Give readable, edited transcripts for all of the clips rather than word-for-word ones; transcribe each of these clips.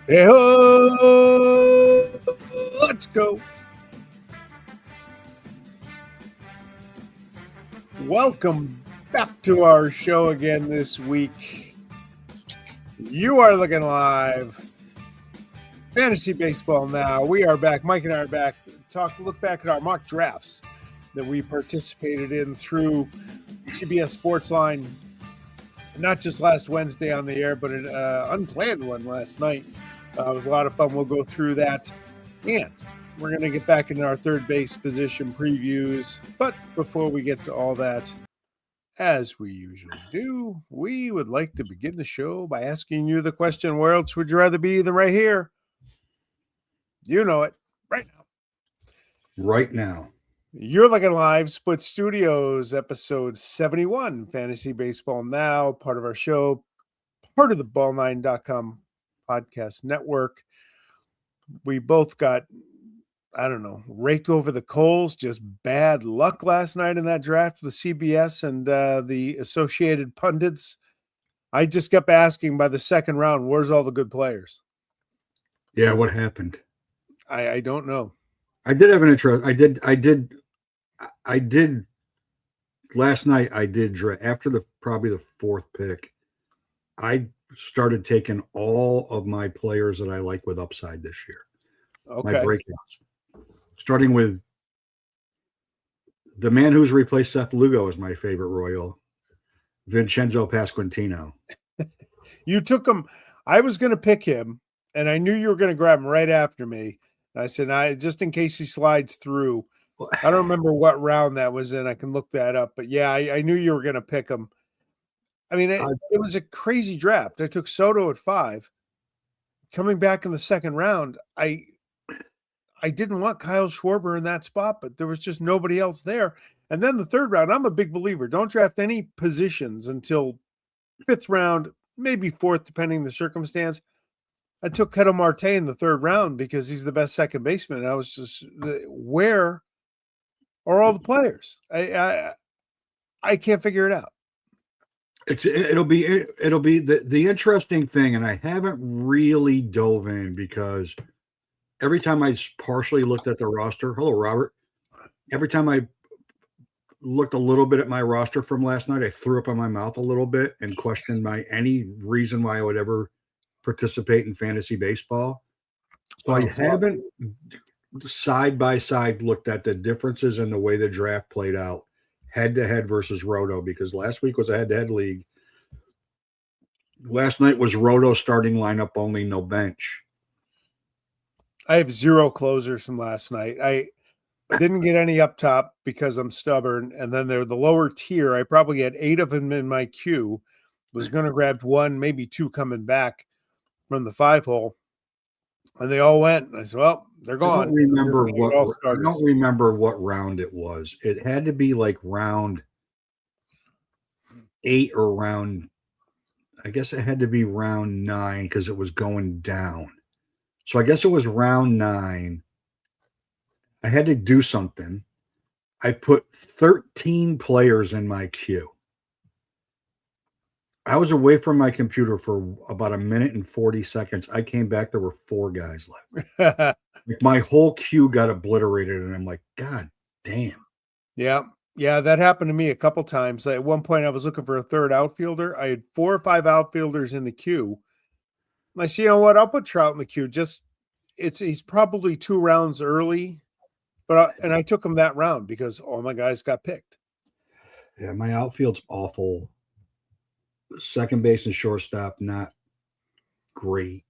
Hey-ho! Let's go. Welcome back to our show again this week. You are looking live. Fantasy baseball now. We are back. Mike and I are back. Look back at our mock drafts that we participated in through CBS Sportsline. Not just last Wednesday on the air, but an unplanned one last night. It was a lot of fun. We'll go through that. And we're going to get back into our third base position previews. But before we get to all that, as we usually do, we would like to begin the show by asking you the question, where else would you rather be than right here? You know it. Right now. Right now. You're Looking Live, Split Studios, episode 71, Fantasy Baseball Now, part of our show, part of the ball9.com podcast network. We both got, raked over the coals, just bad luck last night in that draft with CBS and the associated pundits. I just kept asking by the second round, where's all the good players? Yeah, what happened? I don't know. I did have an intro. I did last night. I did draft after probably the fourth pick. I started taking all of my players that I like with upside this year. Okay. My breakouts. Starting with the man who's replaced Seth Lugo as my favorite Royal, Vincenzo Pasquantino. You took him. I was going to pick him, and I knew you were going to grab him right after me. I said, just in case he slides through. I don't remember what round that was in. I can look that up. But, yeah, I knew you were going to pick him. I mean, it was a crazy draft. I took Soto at 5. Coming back in the second round, I didn't want Kyle Schwarber in that spot, but there was just nobody else there. And then the third round, I'm a big believer. Don't draft any positions until 5th round, maybe 4th, depending on the circumstance. I took Ketel Marte in the 3rd round because he's the best second baseman. And I was just, where are all the players? I can't figure it out. It'll be the interesting thing, and I haven't really dove in because every time I partially looked at the roster, hello Robert. Every time I looked a little bit at my roster from last night, I threw up in my mouth a little bit and questioned any reason why I would ever participate in fantasy baseball. So I haven't side by side looked at the differences in the way the draft played out head to head versus Roto, because last week was a head to head league. Last night was Roto starting lineup only, no bench. I have 0 closers from last night. I didn't get any up top because I'm stubborn. And then the lower tier, I probably had 8 of them in my queue. Was going to grab 1, maybe 2 coming back from the 5 hole. And they all went. I said, well, they're gone. I don't remember what round it was. It had to be like round 8 or round, I guess it had to be round 9 because it was going down. So I guess it was round 9. I had to do something. I put 13 players in my queue. I was away from my computer for about 1 minute and 40 seconds. I came back. There were 4 guys left. My whole queue got obliterated, and I'm like, God damn. Yeah, that happened to me a couple times. At one point, I was looking for a 3rd outfielder. I had 4 or 5 outfielders in the queue. I said, you know what? I'll put Trout in the queue. He's probably 2 rounds early, and I took him that round because all my guys got picked. Yeah, my outfield's awful. Second base and shortstop, not great.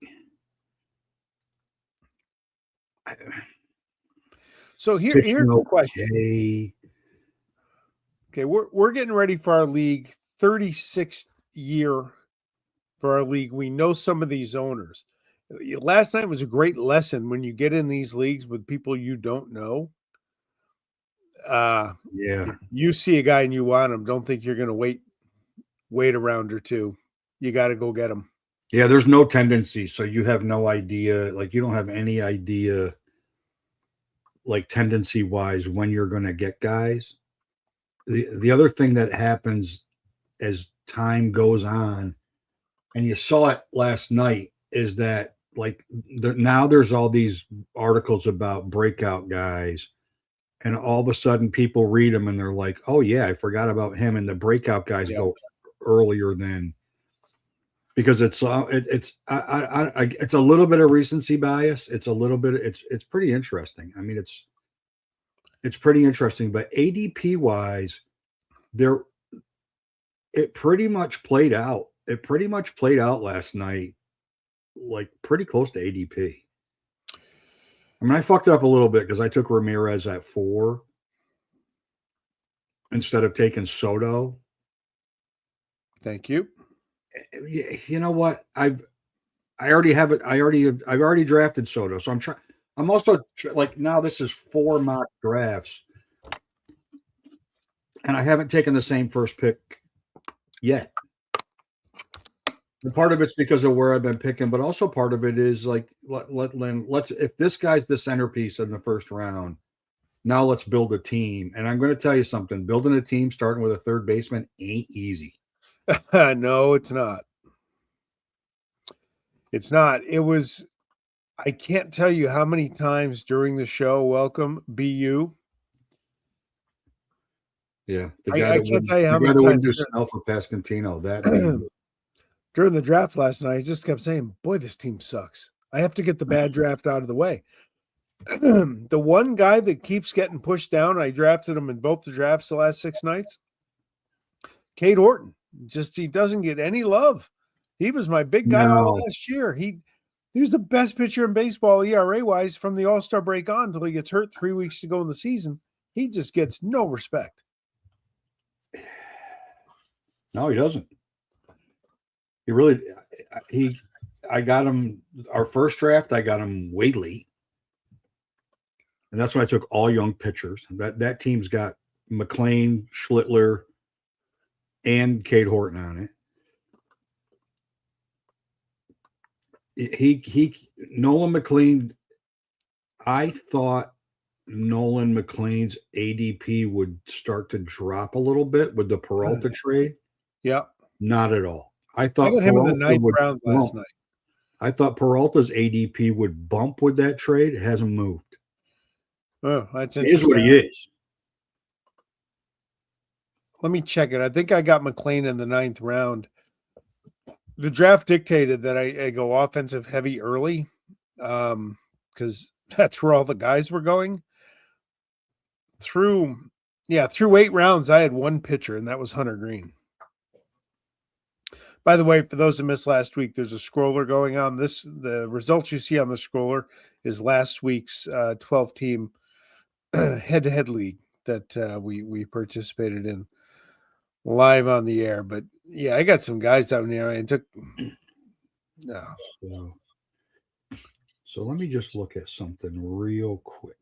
So here's the question. Okay, we're getting ready for our league, 36th year for our league. We know some of these owners. Last night was a great lesson when you get in these leagues with people you don't know. You see a guy and you want him. Don't think you're going to wait a round or 2. You got to go get him. Yeah, there's no tendency. So you have no idea. Like, you don't have any idea, like, tendency wise, when you're going to get guys. The other thing that happens as time goes on, and you saw it last night, is that like now there's all these articles about breakout guys, and all of a sudden people read them and they're like, oh yeah, I forgot about him. And the breakout guys go earlier than, because it's it's a little bit of recency bias. It's a little bit, it's pretty interesting. I mean, it's pretty interesting, but ADP wise, there, it pretty much played out. It pretty much played out last night, like pretty close to ADP. I mean, I fucked it up a little bit because I took Ramirez at 4 instead of taking Soto. Thank you. You know what? I've already drafted Soto, so I'm also like, now this is 4 mock drafts, and I haven't taken the same first pick yet. And part of it's because of where I've been picking, but also part of it is like, let's if this guy's the centerpiece in the first round, now let's build a team. And I'm going to tell you something: building a team starting with a third baseman ain't easy. No, it's not. It's not. It was. I can't tell you how many times during the show. Welcome, BU. Yeah, I can't tell you how many times wouldn't do Snell for Pascantino. That during the draft last night, I just kept saying, boy, this team sucks. I have to get the bad draft out of the way. The one guy that keeps getting pushed down, I drafted him in both the drafts the last 6 nights, Cade Horton. Just, he doesn't get any love. He was my big guy all last year. He was the best pitcher in baseball ERA-wise from the All-Star break on until he gets hurt 3 weeks to go in the season. He just gets no respect. No, he doesn't. I got him, our first draft, I got him way late. And that's when I took all young pitchers. That team's got McLean, Schlittler, and Cade Horton on it. Nolan McLean, I thought Nolan McLean's ADP would start to drop a little bit with the Peralta trade. Yeah. Not at all. I thought got him in the 9th round last night. I thought Peralta's ADP would bump with that trade. It hasn't moved. Oh, that's interesting. He is what he is. Let me check it. I think I got McLean in the 9th round. The draft dictated that I go offensive heavy early, because that's where all the guys were going. Through 8 rounds, I had one pitcher, and that was Hunter Green. By the way, for those who missed last week, there's a scroller going on. The results you see on the scroller is last week's 12-team head-to-head league that we participated in live on the air. But yeah, I got some guys down there. I took no. So let me just look at something real quick.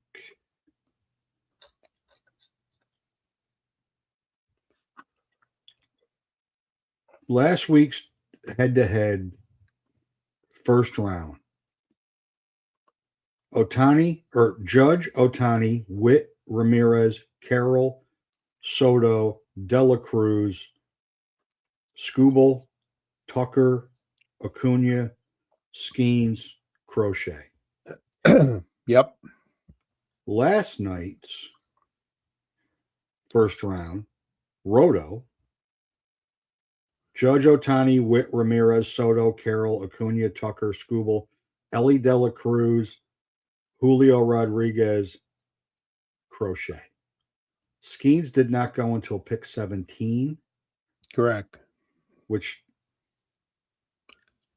Last week's head-to-head first round. Judge, Ohtani, Witt, Ramirez, Carroll, Soto, Dela Cruz, Skubal, Tucker, Acuna, Skeens, Crochet. Yep. Last night's first round, Roto, Judge, Ohtani, Witt, Ramirez, Soto, Carroll, Acuna, Tucker, Skubal, Ellie Dela Cruz, Julio Rodriguez, Crochet. Skeens did not go until pick 17. Correct. Which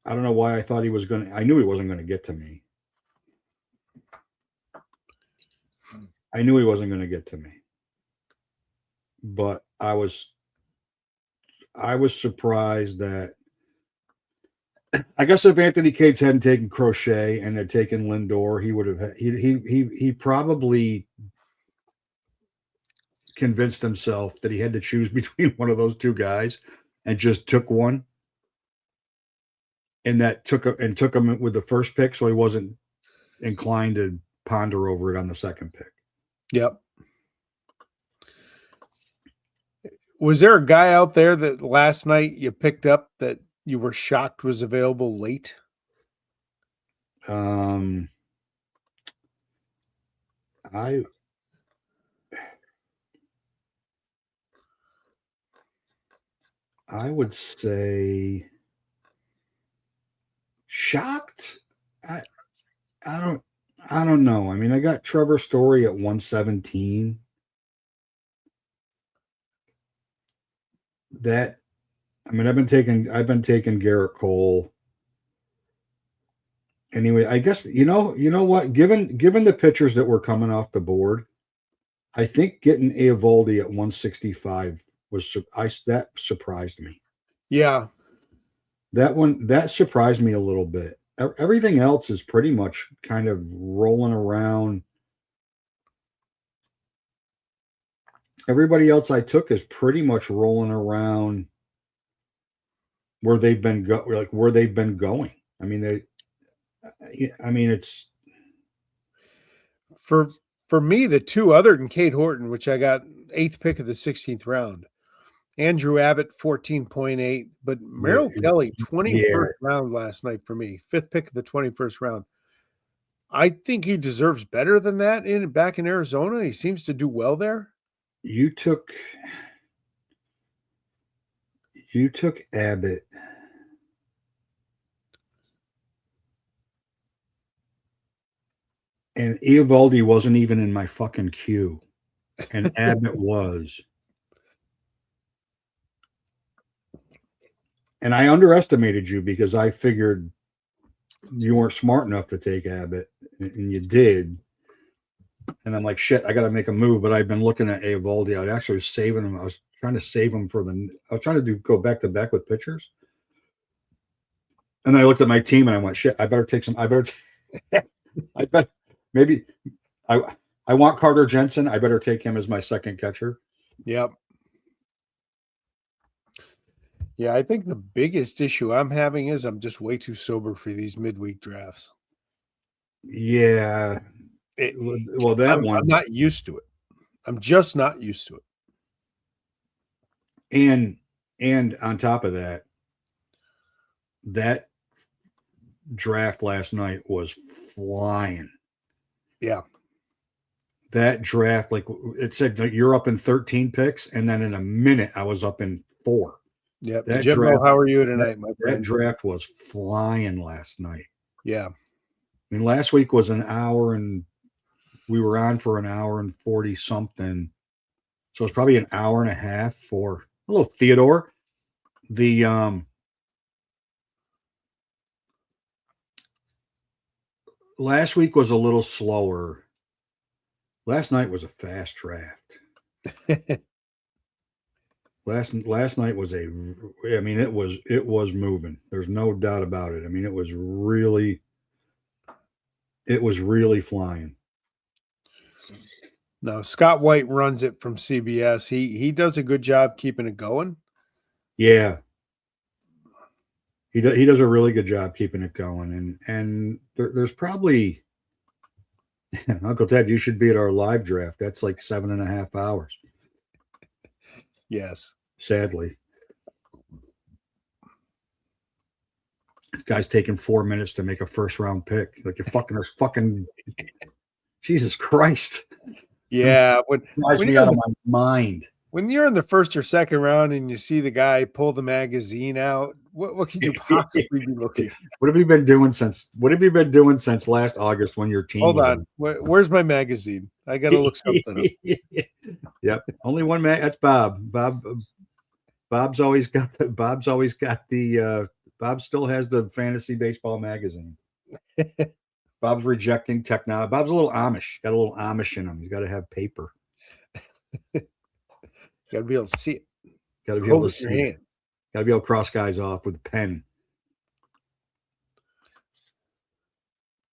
I don't know why I thought he was going to. I knew he wasn't going to get to me. But I was surprised that, I guess if Anthony Cates hadn't taken Crochet and had taken Lindor, he would have. He probably convinced himself that he had to choose between one of those two guys, and just took one. And that took him with the first pick, so he wasn't inclined to ponder over it on the second pick. Yep. Was there a guy out there that last night you picked up that you were shocked was available late? I would say shocked. I I don't I don't know. I mean, I got Trevor Story at 117. That I mean, I've been taking Garrett Cole. Anyway, I guess you know what? Given the pitchers that were coming off the board, I think getting Eovaldi at 165 that surprised me. Yeah. That surprised me a little bit. Everything else is pretty much kind of rolling around. Everybody else I took is pretty much rolling around where they've been where they've been going. I mean, it's For me, the two other than Kate Horton, which I got 8th pick of the 16th round, Andrew Abbott 14.8, but Merrill Kelly 21st round last night for me, 5th pick of the 21st round. I think he deserves better than that back in Arizona. He seems to do well there. You took Abbott. And Eovaldi wasn't even in my fucking queue. And Abbott was. And I underestimated you because I figured you weren't smart enough to take Abbott, and you did. And I'm like, shit, I got to make a move. But I've been looking at Eovaldi. I actually was saving him. I was trying to save him I was trying to go back to back with pitchers. And then I looked at my team and I went, shit, I bet maybe I want Carter Jensen. I better take him as my second catcher. Yep. Yeah, I think the biggest issue I'm having is I'm just way too sober for these midweek drafts. Yeah. I'm not used to it. I'm just not used to it. And on top of that draft last night was flying. Yeah. That draft, like it said, you're up in 13 picks, and then in a minute I was up in 4. Yeah. Jimbo, how are you tonight, my friend? That draft was flying last night. Yeah. I mean, last week was an hour, and we were on for an hour and 40 something. So it's probably an hour and a half for hello, Theodore. The last week was a little slower. Last night was a fast draft. Last night was it was moving. There's no doubt about it. I mean, it was really flying. No, Scott White runs it from CBS. He does a good job keeping it going. Yeah. He does a really good job keeping it going. And there's probably Uncle Ted, you should be at our live draft. That's like 7.5 hours. Yes. Sadly. This guy's taking 4 minutes to make a first round pick. Like there's fucking Jesus Christ. Yeah. When drives me out of my mind. When you're in the first or second round and you see the guy pull the magazine out, what could you possibly be looking at? What have you been doing since last August when your team Hold on. Where's my magazine? I gotta look something up. Yep. Only one man. That's Bob. Bob's always got the Bob still has the fantasy baseball magazine. Bob's rejecting technology. Bob's a little Amish. Got a little Amish in him. He's got to have paper. Got to be able to see it. Got to be able to see it. Got to be able to cross guys off with a pen.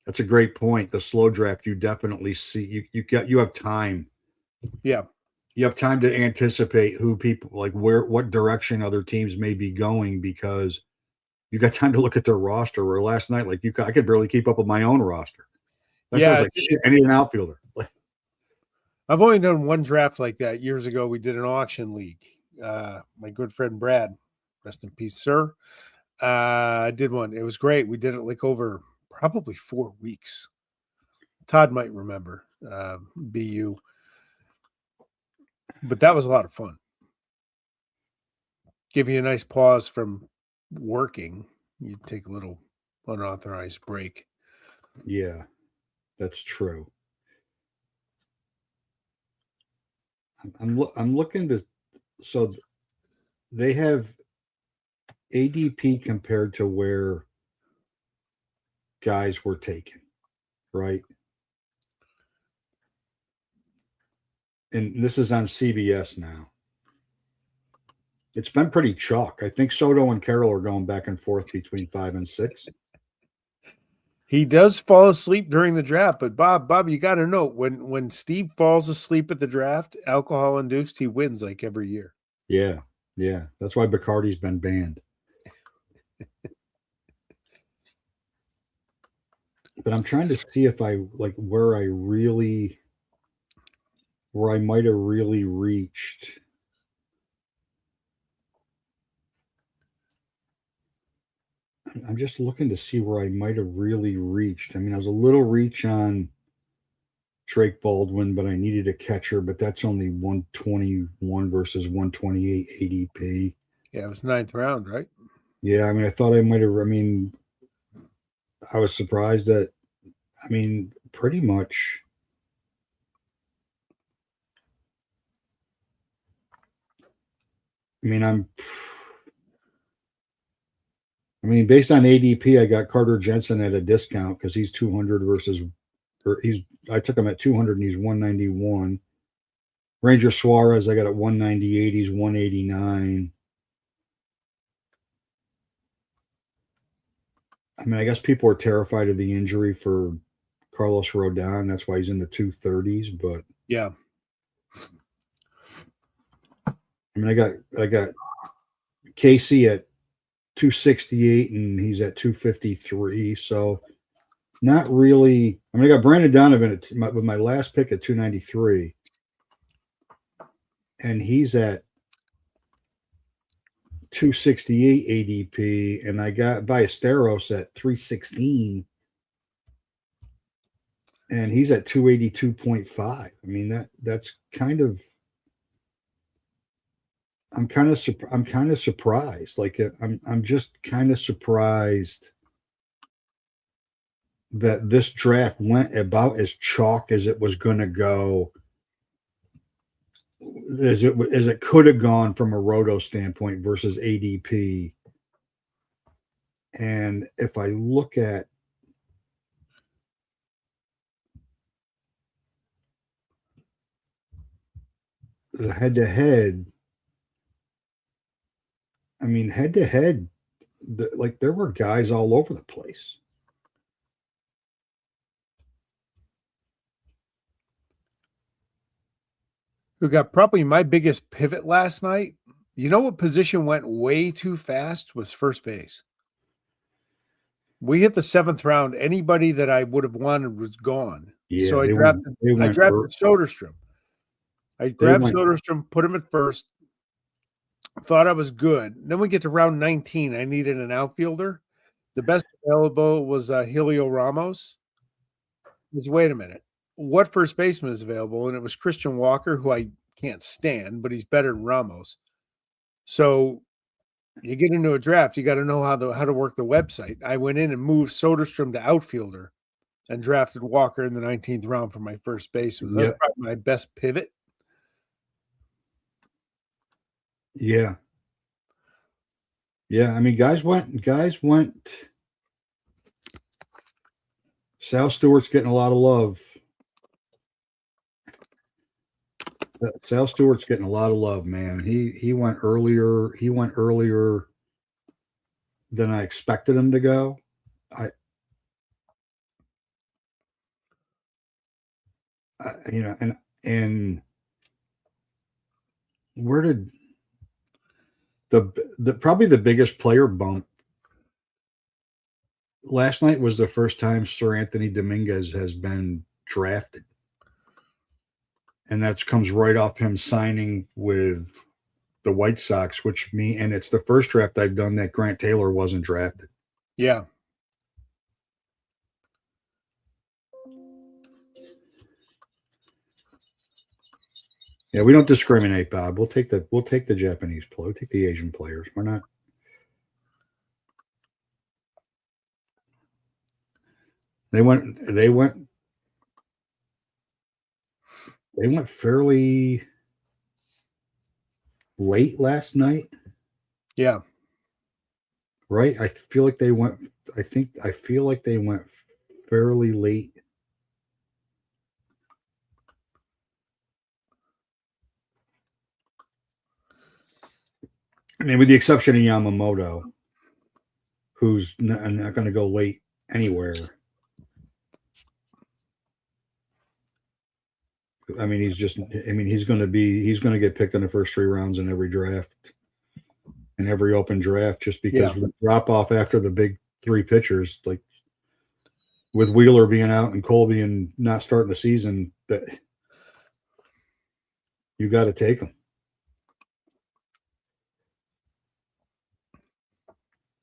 That's a great point. The slow draft, you definitely see. You have time. Yeah. You have time to anticipate who people like what direction other teams may be going because you got time to look at their roster. Where last night, I could barely keep up with my own roster. That sounds like shit. I need an outfielder. I've only done one draft like that years ago. We did an auction league. My good friend Brad, rest in peace, sir. I did one. It was great. We did it like over probably 4 weeks. Todd might remember, BU. But that was a lot of fun. Give you a nice pause from working. You take a little unauthorized break. Yeah, that's true. I'm looking to, so they have ADP compared to where guys were taken, right? And this is on CBS now. It's been pretty chalk. I think Soto and Carroll are going back and forth between 5 and 6. He does fall asleep during the draft, but Bob, you got to know when Steve falls asleep at the draft, alcohol induced, he wins like every year. Yeah, yeah. That's why Bacardi's been banned. But I'm trying to see if I like where I might have really reached. I'm just looking to see where I might have really reached. I mean, I was a little reach on Drake Baldwin, but I needed a catcher, but that's only 121 versus 128 ADP. Yeah, it was 9th round, right? Yeah, I mean, I thought I might have. I mean, I was surprised that, I mean, pretty much. I mean, based on ADP, I got Carter Jensen at a discount because he's 200 versus, or I took him at 200 and he's 191. Ranger Suarez, I got at 198. He's 189. I mean, I guess people are terrified of the injury for Carlos Rodon. That's why he's in the 230s. But yeah, I mean, I got Casey at 268 and he's at 253. So not really. I mean, I got Brandon Donovan with my last pick at 293, and he's at 268 ADP, and I got Ballesteros at 316, and he's at 282.5. I mean, that's kind of. I'm kind of surprised. Like I'm just kind of surprised that this draft went about as chalk as it was going to go, as it could have gone from a roto standpoint versus ADP. And if I look at the head-to-head, I mean, head-to-head, like there were guys all over the place. who got probably my biggest pivot last night. You know what position went way too fast was first base. We hit the 7th round. Anybody that I would have wanted was gone. Yeah, So I they drafted Soderstrom. I grabbed Soderstrom, put him at first. Thought I was good. Then we get to round 19. I needed an outfielder. The best available was Helio Ramos. Wait a minute. What first baseman is available? And it was Christian Walker, who I can't stand, but he's better than Ramos. So you get into a draft, you got to know how to work the website. I went in and moved Soderstrom to outfielder and drafted Walker in the 19th round for my first baseman. That's probably my best pivot. Yeah. Yeah, I mean, guys went. Sal Stewart's getting a lot of love. Sal Stewart's getting a lot of love, man. He went earlier. He went earlier than I expected him to go. And where did the probably the biggest player bump last night was the first time Sir Anthony Dominguez has been drafted. And that comes right off him signing with the White Sox, and it's the first draft I've done that Grant Taylor wasn't drafted. Yeah. Yeah, we don't discriminate, Bob. We'll take the Japanese player. We'll take the Asian players. We're not. They went fairly late last night. Yeah. Right? I feel like they went I feel like they went fairly late. I mean, with the exception of Yamamoto, who's not going to go late anywhere. I mean, he's going to get picked in the first 3 rounds in every draft, in every open draft, just because we drop off after the big 3 pitchers, like with Wheeler being out and Colby and not starting the season, that you got to take them.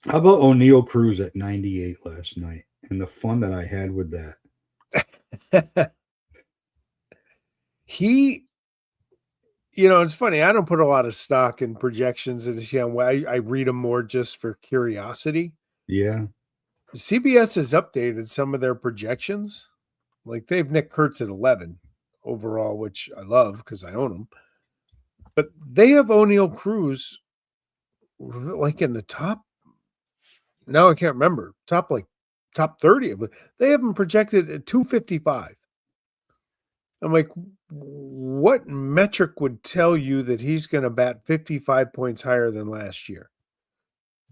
How about O'Neal Cruz at 98 last night and the fun that I had with that? He, it's funny. I don't put a lot of stock in projections at this young way. I read them more just for curiosity. Yeah. CBS has updated some of their projections. Like they have Nick Kurtz at 11 overall, which I love because I own him. But they have O'Neal Cruz like in the top. Now I can't remember. Top 30 of it. They have him projected at 255. I'm like, what metric would tell you that he's going to bat 55 points higher than last year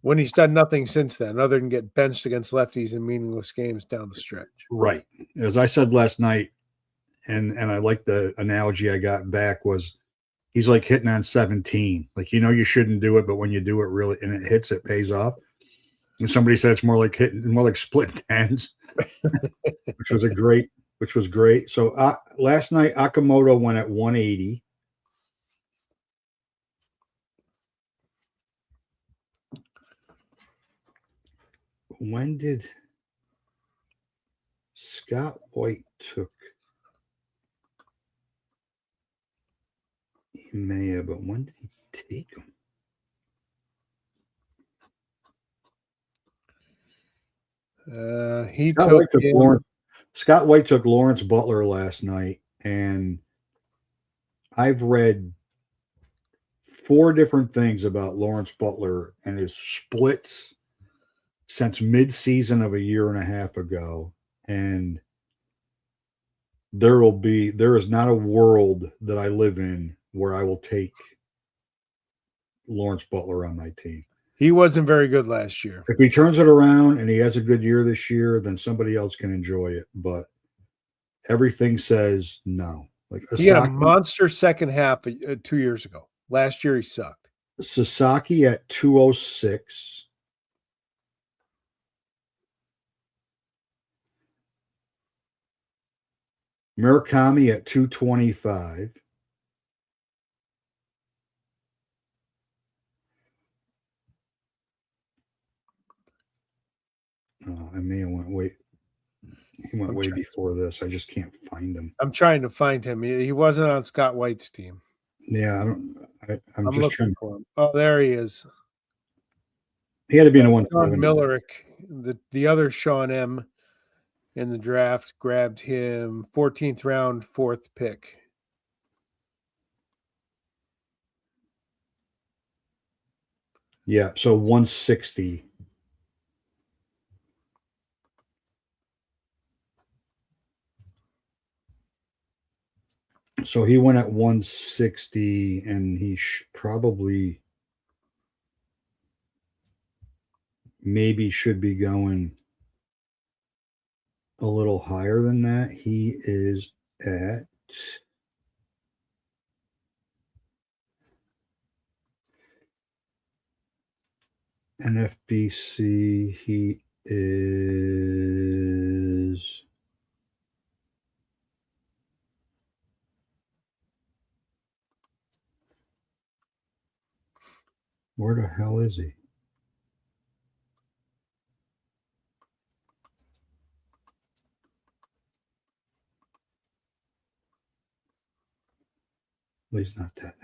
when he's done nothing since then other than get benched against lefties in meaningless games down the stretch? Right. As I said last night, and I like the analogy I got back was he's like hitting on 17. Like, you shouldn't do it, but when you do it really and it hits, it pays off. And somebody said it's more like split tens, which was great. So last night Akamoto went at 180. When did Scott White took Maya, but when did he take him? Scott White took Lawrence Butler last night, and I've read 4 different things about Lawrence Butler and his splits since mid-season of a year and a half ago, and there is not a world that I live in where I will take Lawrence Butler on my team. He wasn't very good last year. If he turns it around and he has a good year this year, then somebody else can enjoy it. But everything says no. Like he had a monster second half 2 years ago. Last year he sucked. Sasaki at 206. Murakami at 225. I may have went way. He went way before this. I just can't find him. I'm trying to find him. He wasn't on Scott White's team. Yeah, I'm just looking for him. Oh, there he is. He had to be in a 170. Millerick, the other Sean M. in the draft, grabbed him 14th round, 4th pick. Yeah, so 160. So he went at 160, and he probably maybe should be going a little higher than that. He is at NFBC. He is where the hell is he? He's not that.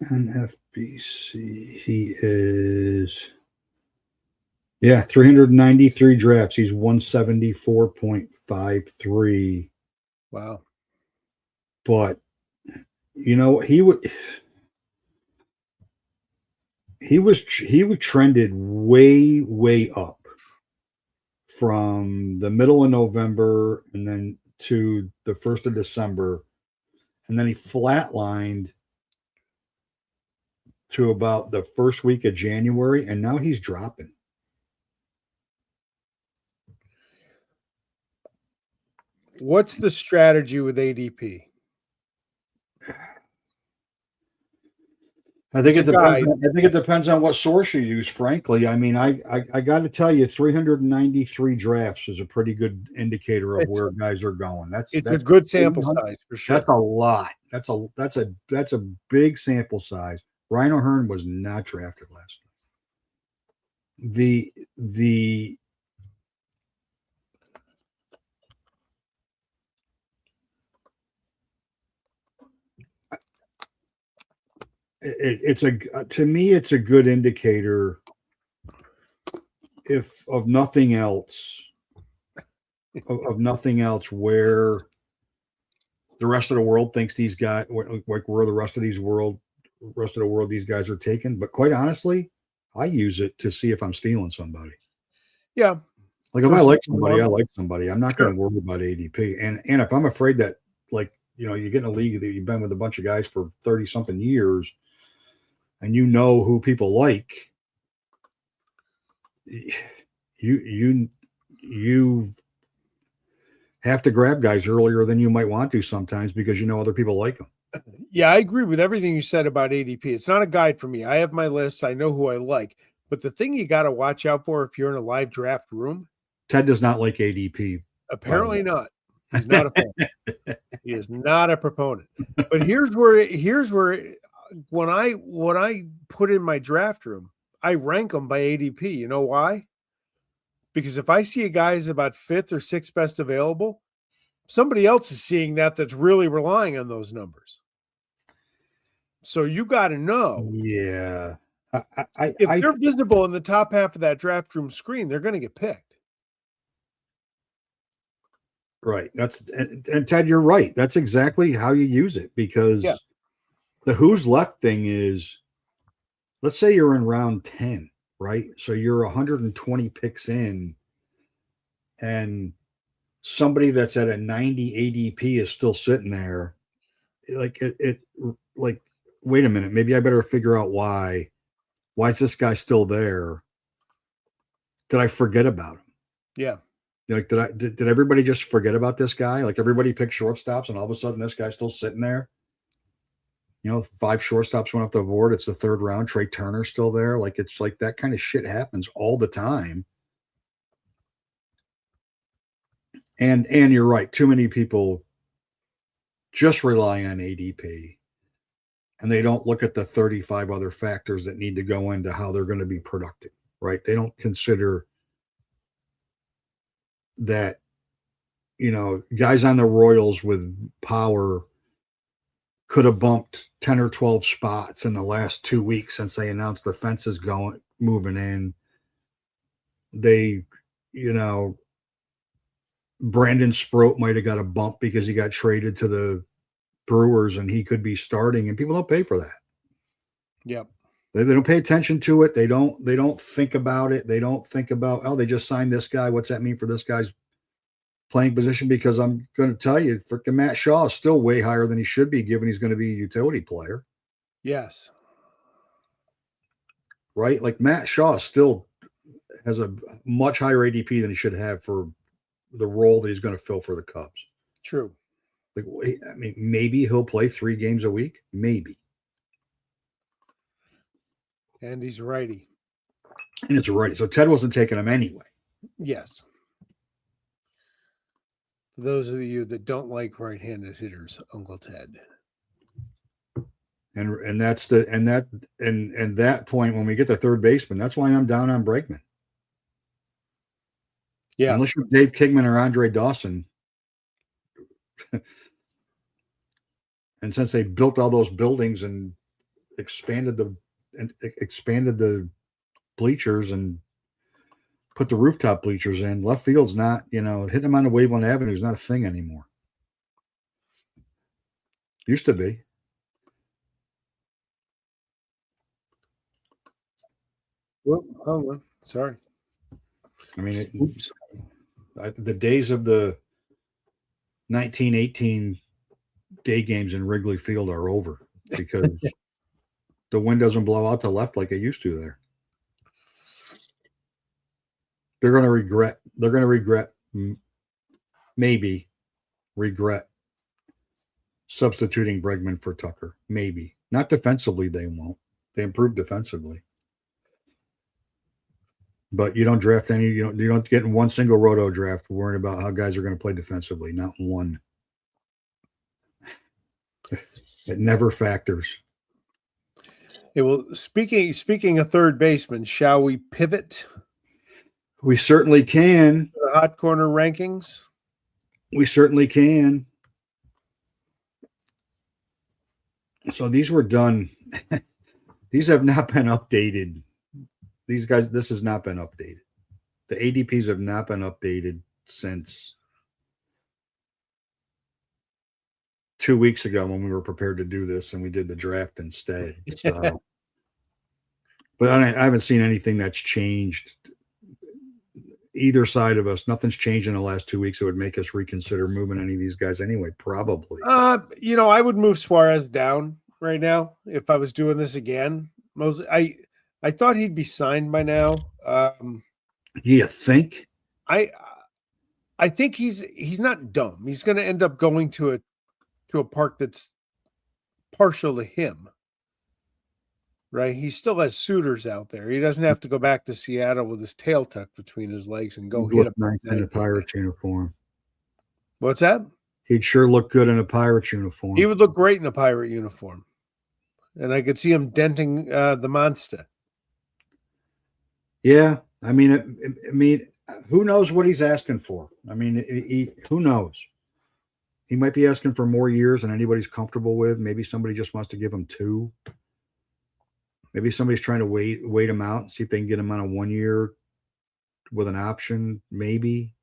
NFBC. He is, 393 drafts. He's 174.53. Wow. But he was trended way up from the middle of November and then to the 1st of December, and then he flatlined to about the first week of January, and now he's dropping. What's the strategy with ADP? I think it depends on what source you use, frankly. I mean, I got to tell you, 393 drafts is a pretty good indicator of where guys are going. That's a good sample size for sure. That's a lot. That's a big sample size. Ryan O'Hearn was not drafted last night. To me, it's a good indicator, if of nothing else, where the rest of the world thinks these guys, like where the rest of the world these guys are taken. But quite honestly, I use it to see if I'm stealing somebody. Yeah. Like if I like somebody, I like somebody. I'm not going to worry about ADP. And if I'm afraid that, like, you get in a league that you've been with a bunch of guys for 30 something years, and who people like, you have to grab guys earlier than you might want to sometimes because other people like them. Yeah, I agree with everything you said about ADP. It's not a guide for me. I have my list. I know who I like. But the thing you got to watch out for if you're in a live draft room. Ted does not like ADP. Apparently not. He's not a fan. He is not a proponent. But here's where when I put in my draft room, I rank them by ADP. You know why? Because if I see a guy is about 5th or 6th best available, somebody else is seeing that's really relying on those numbers. So you got to know. Yeah. If they're visible in the top half of that draft room screen, they're going to get picked. Right. And Ted, you're right. That's exactly how you use it, because the who's left thing is, let's say you're in round 10, right? So you're 120 picks in, and somebody that's at a 90 ADP is still sitting there. Like like, wait a minute, maybe I better figure out why is this guy still there? Did I forget about him? Yeah. Like, did everybody just forget about this guy? Like, everybody picked shortstops, and all of a sudden this guy's still sitting there. 5 shortstops went up the board. It's the 3rd round. Trey Turner's still there. Like, it's like that kind of shit happens all the time. And you're right. Too many people just rely on ADP, and they don't look at the 35 other factors that need to go into how they're going to be productive, right? They don't consider that, guys on the Royals with power could have bumped 10 or 12 spots in the last 2 weeks since they announced the fence is moving in. They, Brandon Sproat might have got a bump because he got traded to the Brewers and he could be starting, and people don't pay for that. Yep. They don't pay attention to it. They don't think about it. They don't think about, they just signed this guy. What's that mean for this guy's playing position? Because I'm going to tell you, freaking Matt Shaw is still way higher than he should be, given he's going to be a utility player. Yes. Right? Like, Matt Shaw still has a much higher ADP than he should have for the role that he's going to fill for the Cubs. True. Like, I mean, maybe he'll play 3 games a week. Maybe. And he's righty. And it's a righty. So Ted wasn't taking him anyway. Yes. For those of you that don't like right-handed hitters, Uncle Ted. And that's that point when we get to third baseman, that's why I'm down on Bregman. Yeah. Unless you're Dave Kingman or Andre Dawson. And since they built all those buildings and expanded the bleachers and put the rooftop bleachers in, left field's not, hitting them on the Waveland Avenue is not a thing anymore. Used to be. Well, hold on. Sorry. I mean, the days of the 1918 day games in Wrigley Field are over because the wind doesn't blow out to left like it used to there. They're going to regret. Maybe regret substituting Bregman for Tucker. Maybe not defensively. They won't. They improved defensively, but you don't draft any. You don't get in one single roto draft worrying about how guys are going to play defensively. Not one. It never factors. Yeah, well, speaking of third baseman, shall we pivot? We certainly can. The hot corner rankings. We certainly can. So these were done. These have not been updated. These guys, this has not been updated. The ADPs have not been updated since 2 weeks ago when we were prepared to do this and we did the draft instead. So, but I haven't seen anything that's changed either side of us. Nothing's changed in the last 2 weeks that would make us reconsider moving any of these guys anyway. Probably. I would move Suarez down right now if I was doing this again. I thought he'd be signed by now. You think? I think he's not dumb. He's going to end up going to a park that's partial to him. Right? He still has suitors out there. He doesn't have to go back to Seattle with his tail tucked between his legs and go hit a nice in a Pirates uniform. What's that? He'd sure look good in a Pirates uniform. He would look great in a Pirate uniform. And I could see him denting the monster. Yeah. I mean, who knows what he's asking for? I mean, who knows? He might be asking for more years than anybody's comfortable with. Maybe somebody just wants to give him 2. Maybe somebody's trying to wait him out and see if they can get him on a 1 year with an option. Maybe.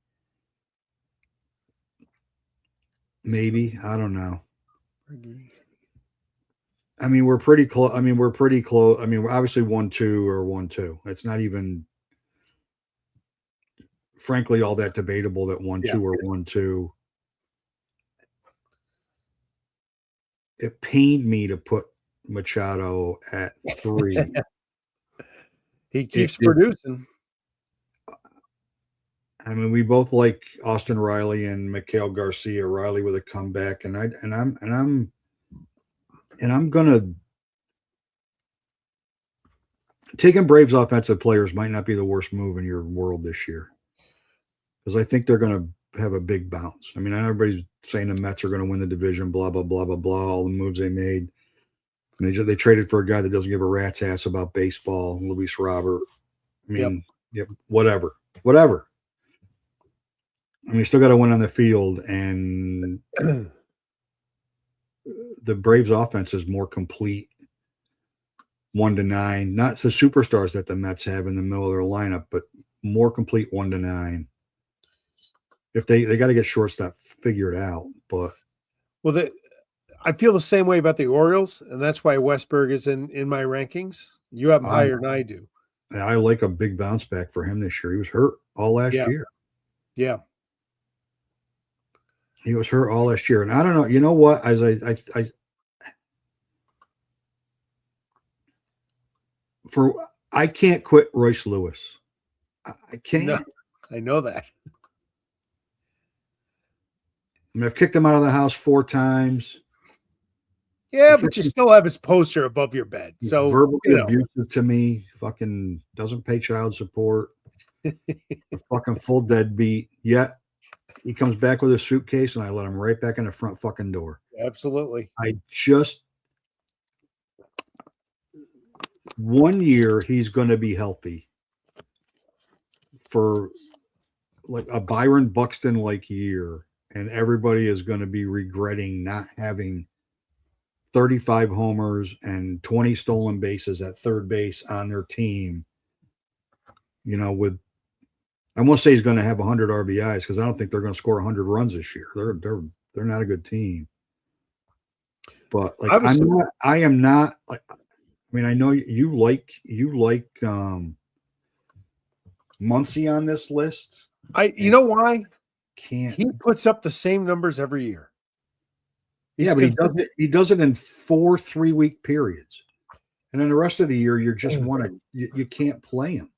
I don't know. I mean, we're pretty close. I mean, we're obviously 1-2 or 1-2. It's not even, frankly, all that debatable that 1-2 or 1-2. It pained me to put Machado at 3. He keeps producing. I mean, we both like Austin Riley and Mikhail Garcia. Riley with a comeback, and I'm gonna taking Braves offensive players might not be the worst move in your world this year because I think they're gonna have a big bounce. I mean, everybody's saying the Mets are going to win the division. Blah blah blah blah blah. All the moves they made. And they traded for a guy that doesn't give a rat's ass about baseball, Luis Robert. I mean, whatever. I mean, you still got to win on the field, and the Braves' offense is more complete 1-9. Not the superstars that the Mets have in the middle of their lineup, but more complete 1-9. If they got to get shortstop figured out, but I feel the same way about the Orioles, and that's why Westberg is in my rankings. You have him higher than I do. I like a big bounce back for him this year. He was hurt all last year. Yeah. He was hurt all last year. And I don't know, you know what? As I can't quit Royce Lewis. I can't. No, I know that. I mean, I've kicked him out of the house 4 times. Yeah, but you still have his poster above your bed. So verbally abusive to me, fucking doesn't pay child support, a fucking full deadbeat. Yet he comes back with a suitcase and I let him right back in the front fucking door. Absolutely. I just 1 year he's going to be healthy for like a Byron Buxton like year, and everybody is going to be regretting not having 35 homers and 20 stolen bases at third base on their team. With I won't say he's going to have 100 RBIs because I don't think they're going to score 100 runs this year. They're not a good team. But like I am not. Like, I mean, I know you like Muncy on this list. You know why? Can't He puts up the same numbers every year. But he does it in 4 3-week periods. And then the rest of the year you can't play him.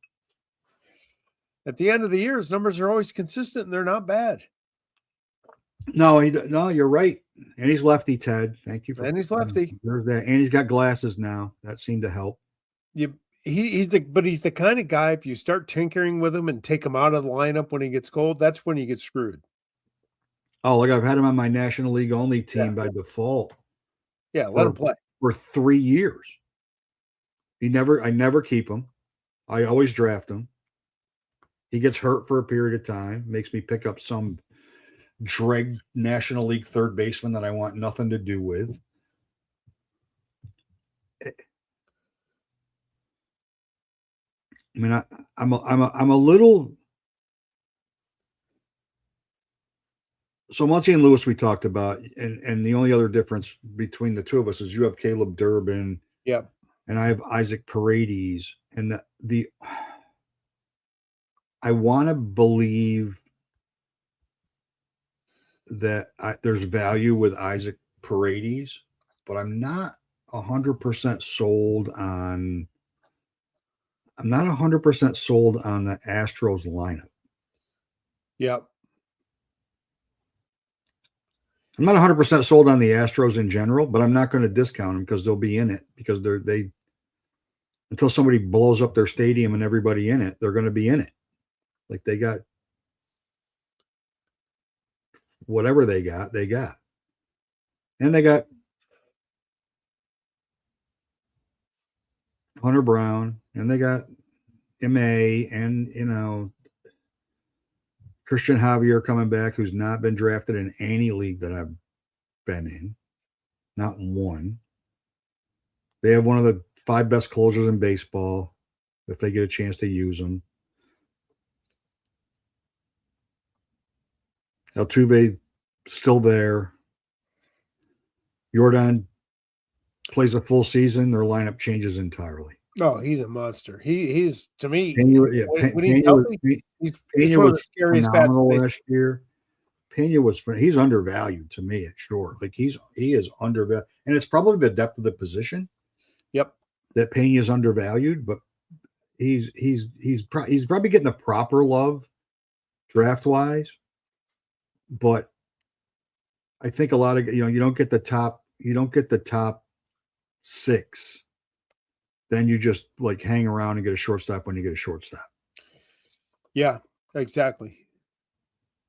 At the end of the year, his numbers are always consistent and they're not bad. No, you're right. And he's lefty, Ted. Thank you for. And he's lefty. There's that. And he's got glasses now. That seemed to help. He's the kind of guy, if you start tinkering with him and take him out of the lineup when he gets cold, that's when you get screwed. Oh, like I've had him on my National League only team by default. Yeah, let him play. For 3 years. I never keep him. I always draft him. He gets hurt for a period of time, makes me pick up some dreg National League third baseman that I want nothing to do with. I mean, I'm a little. So Muncy and Lewis we talked about, and the only other difference between the two of us is you have Caleb Durbin, and I have Isaac Paredes, and I want to believe that there's value with Isaac Paredes, but I'm not 100% sold on. I'm not 100% sold on the Astros lineup. Yep. I'm not 100% sold on the Astros in general, but I'm not going to discount them because they'll be in it because they until somebody blows up their stadium and everybody in it, they're going to be in it. Like they got whatever they got. And they got Hunter Brown, and they got M.A. and, Christian Javier coming back, who's not been drafted in any league that I've been in. Not one. They have one of the 5 best closers in baseball if they get a chance to use them. Altuve still there. Jordan plays a full season, their lineup changes entirely. Oh, he's a monster. He's to me when he's healthy, he's one of the scariest bats last year. Pena he's undervalued to me at short. Like he is undervalued, and it's probably the depth of the position. Yep, that Pena is undervalued, but he's probably getting the proper love draft wise. But I think a lot of you don't get the top 6. Then you just like hang around and get a shortstop when you get a shortstop. Yeah, exactly.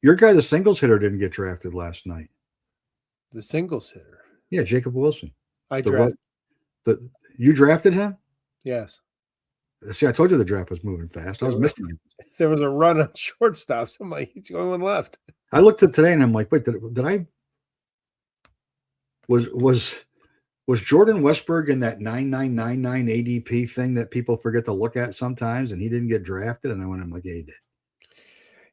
Your guy, the singles hitter, didn't get drafted last night. The singles hitter? Yeah, Jacob Wilson. I drafted. You drafted him? Yes. See, I told you the draft was moving fast. I was missing him. There was a run on shortstops. I'm like, he's the only one left. I looked at today and I'm like, wait, did I? Was Jordan Westberg in that 9999 ADP thing that people forget to look at sometimes, and he didn't get drafted? And I'm like, yeah, he did.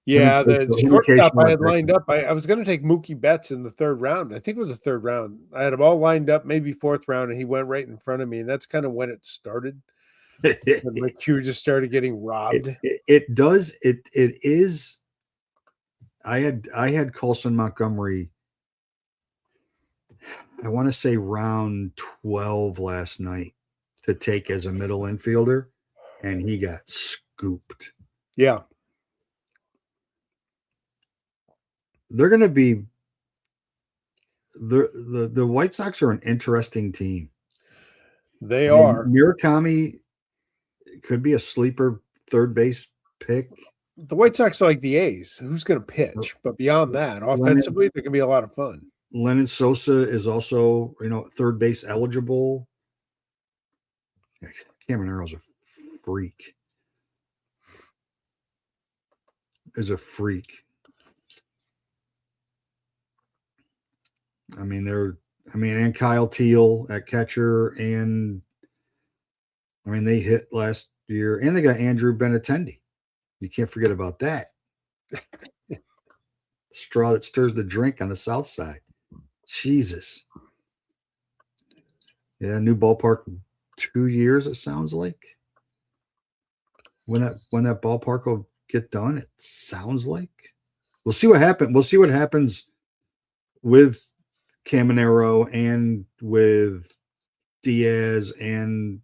Yeah, the shortstop I had lined up. I was going to take Mookie Betts in the 3rd round. I think it was the 3rd round. I had them all lined up, maybe 4th round, and he went right in front of me. And that's kind of when it started. My queue just started getting robbed. It does. It is. I had Colson Montgomery. I want to say round 12 last night to take as a middle infielder, and he got scooped. Yeah. They're going to be the White Sox are an interesting team. They are. Murakami could be a sleeper third base pick. The White Sox are like the A's. Who's going to pitch? But beyond that, offensively, they're going to be a lot of fun. Lennon Sosa is also, third base eligible. Cameron Arrow's a freak. is a freak. I mean, and Kyle Teal at catcher, and I mean, they hit last year, and they got Andrew Benintendi. You can't forget about that. Straw that stirs the drink on the south side. Jesus. Yeah, new ballpark, 2 years, it sounds like. When that ballpark will get done, it sounds like. We'll see what happens. We'll see what happens with Caminero and with Diaz and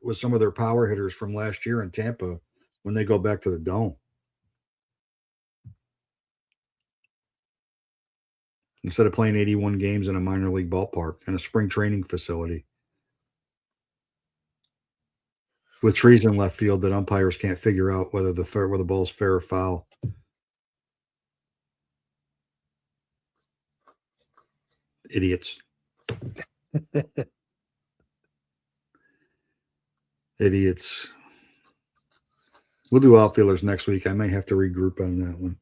with some of their power hitters from last year in Tampa when they go back to the Dome. Instead of playing 81 games in a minor league ballpark and a spring training facility with trees in left field that umpires can't figure out whether the ball's fair or foul. Idiots. Idiots. We'll do outfielders next week. I may have to regroup on that one.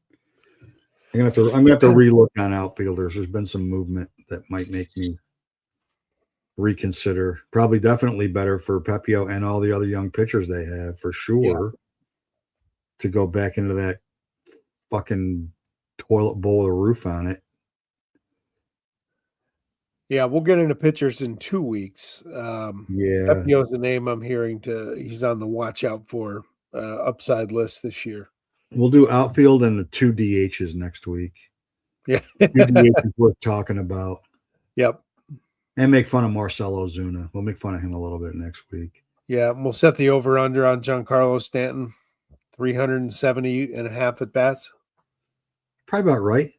I'm gonna have to relook on outfielders. There's been some movement that might make me reconsider. Probably definitely better for Pepio and all the other young pitchers they have for sure. To go back into that fucking toilet bowl with a roof on it. Yeah, we'll get into pitchers in 2 weeks. Pepio's the name I'm hearing. He's on the watch out for upside list this year. We'll do outfield and the 2 DHs next week. Yeah. 2 DHs worth talking about. Yep. And make fun of Marcelo Ozuna. We'll make fun of him a little bit next week. Yeah, we'll set the over-under on Giancarlo Stanton, 370.5 at bats. Probably about right.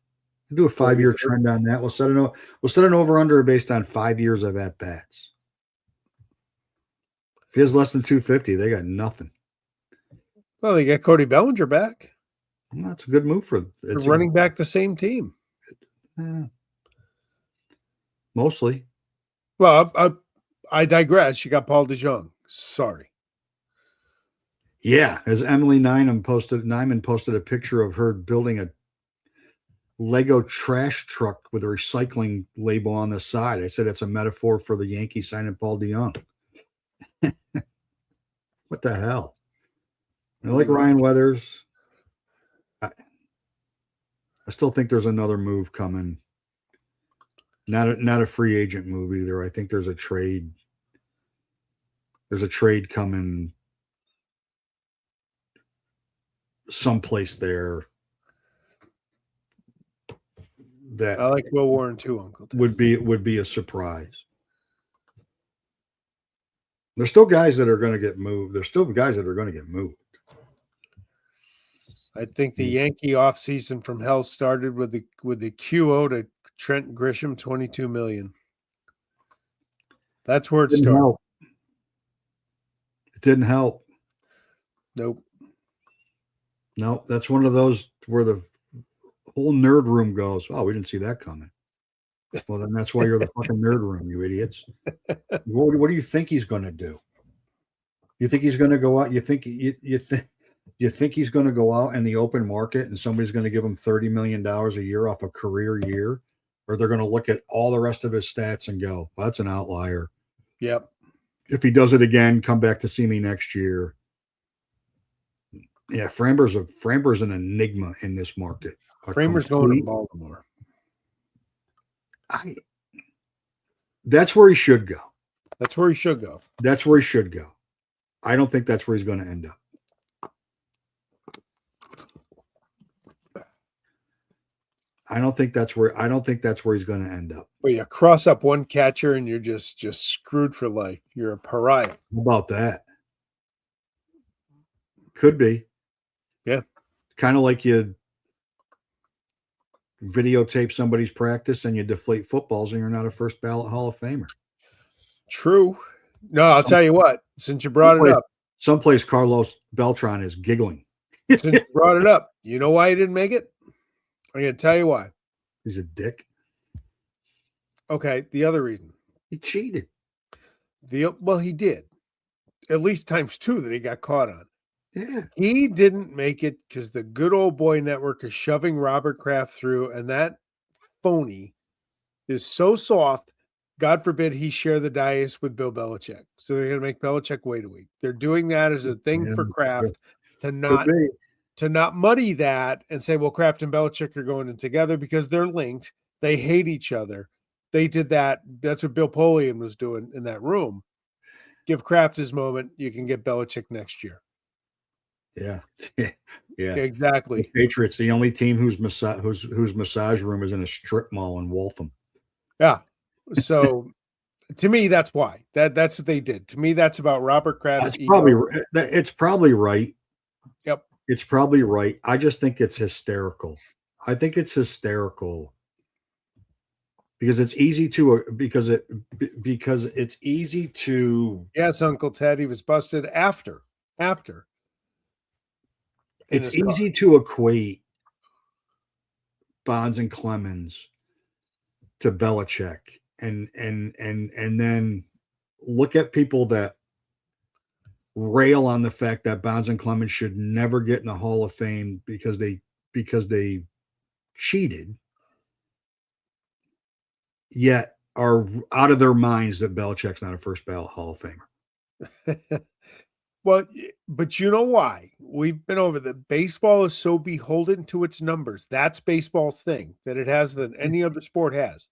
We'll do a 5-year trend on that. We'll set an over-under based on 5 years of at bats. If he has less than 250, they got nothing. Well, they got Cody Bellinger back. Well, that's a good move for They're running back the same team. Mostly. Well, I digress. You got Paul DeJong. Sorry. Yeah, as Emily Nyman posted a picture of her building a Lego trash truck with a recycling label on the side. I said it's a metaphor for the Yankees signing Paul DeJong. What the hell? I like Ryan Weathers. I still think there's another move coming. Not a free agent move either. I think there's a trade. There's a trade coming someplace there that I like Will Warren too, Uncle Tim. would be a surprise. There's still guys that are going to get moved. There's still guys that are going to get moved. I think the Yankee offseason from hell started with the QO to Trent Grisham, $22 million. That's where it started. It didn't help. Nope. That's one of those where the whole nerd room goes, oh, we didn't see that coming. Well, then that's why you're the fucking nerd room, you idiots. What do you think he's going to do? You think he's going to go out? You think he's going to go out in the open market and somebody's going to give him $30 million a year off a career year? Or they're going to look at all the rest of his stats and go, well, that's an outlier. Yep. If he does it again, come back to see me next year. Yeah, Framber's an enigma in this market. Framber's going to Baltimore. That's where he should go. That's where he should go. That's where he should go. I don't think that's where he's going to end up. I don't think that's where he's going to end up. Well, you cross up one catcher and you're just screwed for life. You're a pariah. How about that? Could be. Yeah. Kind of like you videotape somebody's practice and you deflate footballs and you're not a first ballot Hall of Famer. True. No, I'll tell you what. Since you brought it up. Someplace Carlos Beltran is giggling. Since you brought it up. You know why he didn't make it? I'm going to tell you why. He's a dick. Okay, the other reason. He cheated. Well, he did. At least times 2 that he got caught on. Yeah. He didn't make it because the good old boy network is shoving Robert Kraft through, and that phony is so soft. God forbid he share the dais with Bill Belichick. So they're going to make Belichick wait a week. They're doing that as a thing Yeah, for Kraft to could not be. muddy that and say, well, Kraft and Belichick are going in together because they're linked. They hate each other. They did that. That's what Bill Polian was doing in that room. Give Kraft his moment. You can get Belichick next year. Yeah. Yeah. Yeah, The exactly. Patriots, the only team whose massage room is in a strip mall in Waltham. Yeah. So to me, that's why. That's what they did. To me, that's about Robert Kraft's ego. It's probably right. Yep. It's probably right. I just think it's hysterical. I think it's hysterical because it's easy to because it's easy to Yes, Uncle Ted. He was busted after in it's his car. easy to equate Bonds and Clemens to Belichick and then look at people that rail on the fact that Bonds and Clemens should never get in the Hall of Fame because they cheated, yet are out of their minds that Belichick's not a first ballot Hall of Famer. Well, but you know why? We've been over that. Baseball is so beholden to its numbers. That's baseball's thing that it has than any other sport has.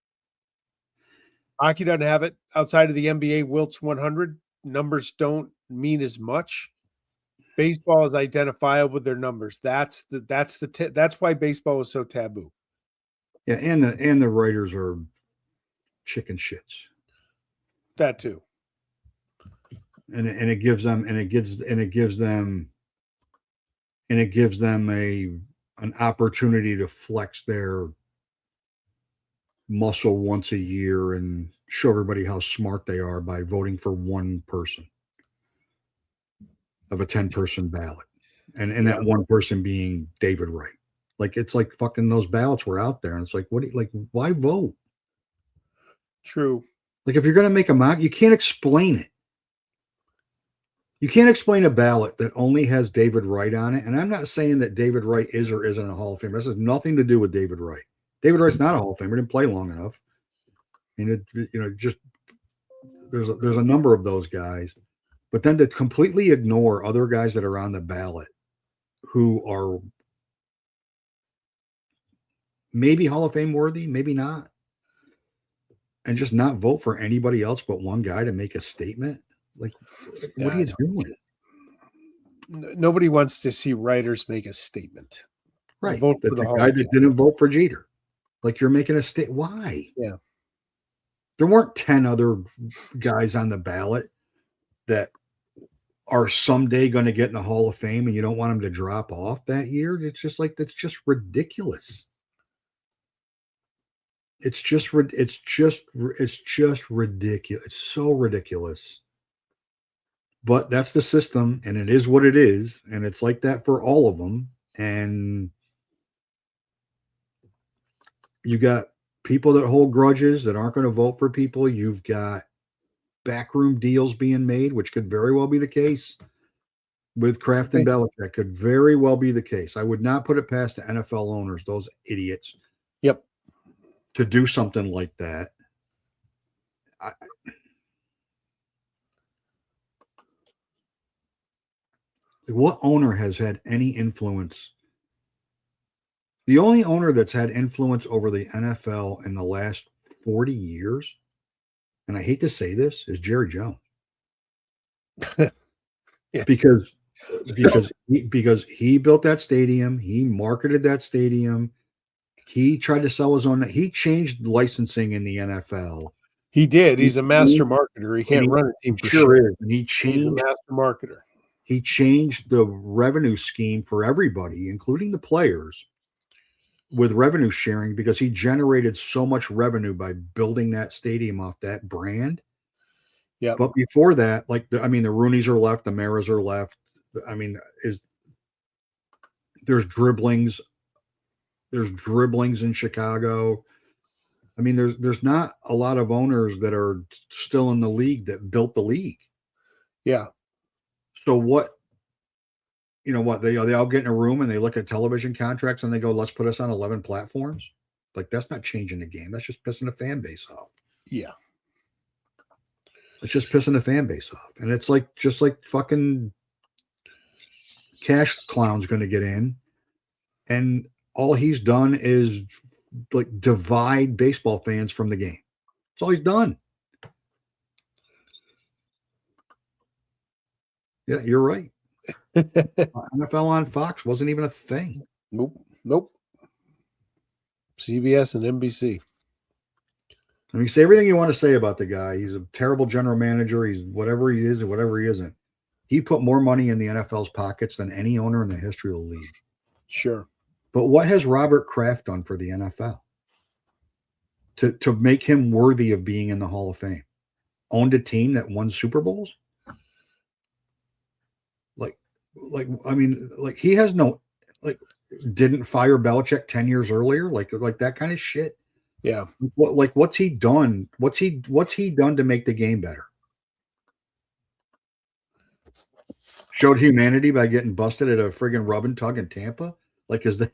Hockey doesn't have it outside of the NBA Wilts 100. Numbers don't mean as much. Baseball is identifiable with their numbers. That's why baseball is so taboo. Yeah, and the writers are chicken shits. That too. And it gives them an opportunity to flex their muscle once a year and show everybody how smart they are by voting for one person of a 10-person ballot. And Yeah. that one person being David Wright. Like it's like fucking those ballots were out there and it's like why vote? True. Like if you're going to make a mock, you can't explain it. You can't explain a ballot that only has David Wright on it. And I'm not saying that David Wright is or isn't a Hall of Famer. This has nothing to do with David Wright. David Wright's not a Hall of Famer. He didn't play long enough. I mean, just there's a number of those guys. But then to completely ignore other guys that are on the ballot who are maybe Hall of Fame worthy, maybe not, and just not vote for anybody else but one guy to make a statement. Like, what are you doing? Nobody wants to see writers make a statement. Right. Vote That's for the the Hall guy of that Fame. didn't vote for Jeter. Like you're making a state. Why? Yeah. There weren't 10 other guys on the ballot that are someday going to get in the Hall of Fame and you don't want them to drop off that year. It's just like, that's just ridiculous. It's just ridiculous. It's so ridiculous. But that's the system and it is what it is. And it's like that for all of them. And you got people that hold grudges that aren't going to vote for people. You've got backroom deals being made, which could very well be the case with Kraft and Belichick. Could very well be the case. I would not put it past the NFL owners, those idiots. Yep. To do something like that. What owner has had any influence? The only owner that's had influence over the NFL in the last 40 years, and I hate to say this, is Jerry Jones. Yeah. Because he built that stadium, he marketed that stadium, he tried to sell his own. He changed licensing in the NFL. He did. He's a master marketer. He can't run a team for sure shit. is. And he's a master marketer. He changed the revenue scheme for everybody, including the players, with revenue sharing because he generated so much revenue by building that stadium off that brand. Yeah. But before that, the Rooneys are left, the Maras are left. I mean, there's dribblings in Chicago. I mean, there's not a lot of owners that are still in the league that built the league. Yeah. So what you know what, they all get in a room and they look at television contracts and they go, let's put us on 11 platforms. Like, that's not changing the game. That's just pissing the fan base off. Yeah. It's just pissing the fan base off. And it's like, just like fucking cash clown's going to get in. And all he's done is like divide baseball fans from the game. That's all he's done. Yeah, you're right. NFL on Fox wasn't even a thing. Nope. CBS and NBC. I mean, say everything you want to say about the guy. He's a terrible general manager. He's whatever he is and whatever he isn't. He put more money in the NFL's pockets than any owner in the history of the league. Sure. But what has Robert Kraft done for the NFL to make him worthy of being in the Hall of Fame? Owned a team that won Super Bowls? I mean, he has no, didn't fire Belichick 10 years earlier, like that kind of shit. Yeah. What's he done? What's he done to make the game better? Showed humanity by getting busted at a friggin' rub and tug in Tampa. Is that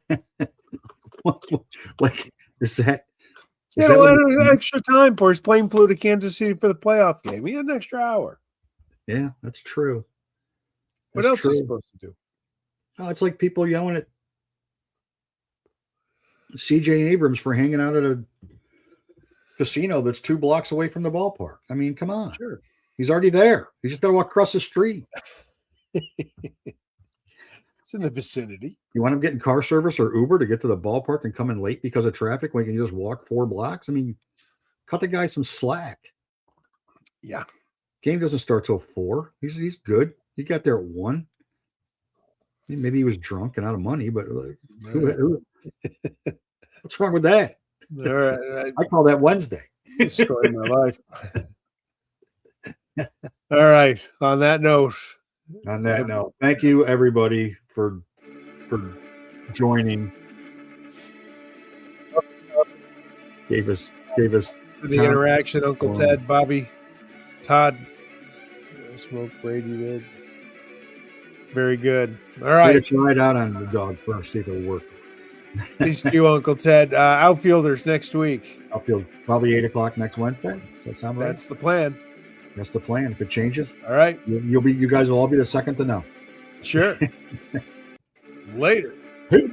extra time for his plane flew to Kansas City for the playoff game. He had an extra hour. Yeah, that's true. What else is he supposed to do? Oh, it's like people yelling at CJ Abrams for hanging out at a casino that's 2 blocks away from the ballpark. I mean, come on. Sure. He's already there. He's just got to walk across the street. It's in the vicinity. You want him getting car service or Uber to get to the ballpark and come in late because of traffic when he can just walk 4 blocks? I mean, cut the guy some slack. Yeah. Game doesn't start till 4. He's good. He got there at 1. Maybe he was drunk and out of money, but what's wrong with that? All right. I call that Wednesday. Story of my life. All right. On that note, thank you everybody for joining. Gave us for the interaction. Uncle Ted, Bobby, Todd, Smoke Brady did. Very good. All right. Let's try it out on the dog first, see if it'll work. Thanks to you, Uncle Ted. Outfielders next week. Outfield probably 8:00 next Wednesday. Does that sound right? That's the plan. That's the plan. If it changes, all right. You guys will all be the second to know. Sure. Later.